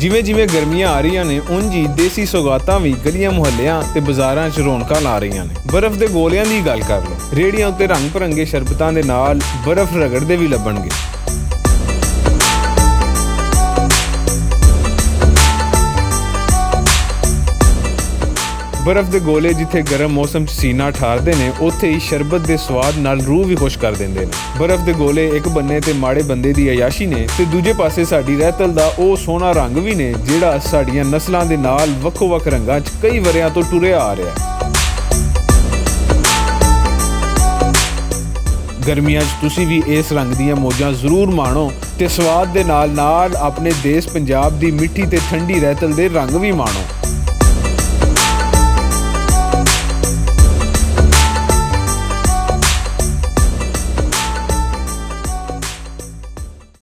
ਜਿਵੇਂ ਜਿਵੇਂ ਗਰਮੀਆਂ ਆ ਰਹੀਆਂ ਨੇ ਉਂਝ ਹੀ ਦੇਸੀ ਸੌਗਾਤਾਂ ਵੀ ਗਲੀਆਂ ਮੁਹੱਲਿਆਂ ਤੇ ਬਾਜ਼ਾਰਾਂ 'ਚ ਰੌਣਕਾਂ ਲਾ ਰਹੀਆਂ ਨੇ। ਬਰਫ਼ ਦੇ ਗੋਲਿਆਂ ਦੀ ਗੱਲ ਕਰ ਲਓ, ਰੇਹੜੀਆਂ ਉੱਤੇ ਰੰਗ ਬਿਰੰਗੇ ਸ਼ਰਬਤਾਂ ਦੇ ਨਾਲ ਬਰਫ਼ ਰਗੜਦੇ ਵੀ ਲੱਭਣਗੇ। ਬਰਫ਼ ਦੇ ਗੋਲੇ ਜਿੱਥੇ ਗਰਮ ਮੌਸਮ 'ਚ ਸੀਨਾ ਠਾਰਦੇ ਨੇ, ਉੱਥੇ ਹੀ ਸ਼ਰਬਤ ਦੇ ਸਵਾਦ ਨਾਲ ਰੂਹ ਵੀ ਖੁਸ਼ ਕਰ ਦਿੰਦੇ ਨੇ। ਬਰਫ਼ ਦੇ ਗੋਲੇ ਇੱਕ ਬੰਨੇ ਤੇ ਮਾੜੇ ਬੰਦੇ ਦੀ ਅਯਾਸ਼ੀ ਨੇ ਤੇ ਦੂਜੇ ਪਾਸੇ ਸਾਡੀ ਰਹਿਤਲ ਦਾ ਉਹ ਸੋਹਣਾ ਰੰਗ ਵੀ ਨੇ ਜਿਹੜਾ ਸਾਡੀਆਂ ਨਸਲਾਂ ਦੇ ਨਾਲ ਵੱਖੋ-ਵੱਖ ਰੰਗਾਂ 'ਚ ਕਈ ਵਰਿਆਂ ਤੋਂ ਟੁਰਿਆ ਆ ਰਿਹਾ। ਗਰਮੀਆਂ 'ਚ ਤੁਸੀਂ ਵੀ ਇਸ ਰੰਗ ਦੀਆਂ ਮੌਜਾਂ ਜ਼ਰੂਰ ਮਾਣੋ ਤੇ ਸਵਾਦ ਦੇ ਨਾਲ-ਨਾਲ ਆਪਣੇ ਦੇਸ਼ ਪੰਜਾਬ ਦੀ ਮਿੱਠੀ ਤੇ ਠੰਡੀ ਰਹਿਤਲ ਦੇ ਰੰਗ ਵੀ ਮਾਣੋ।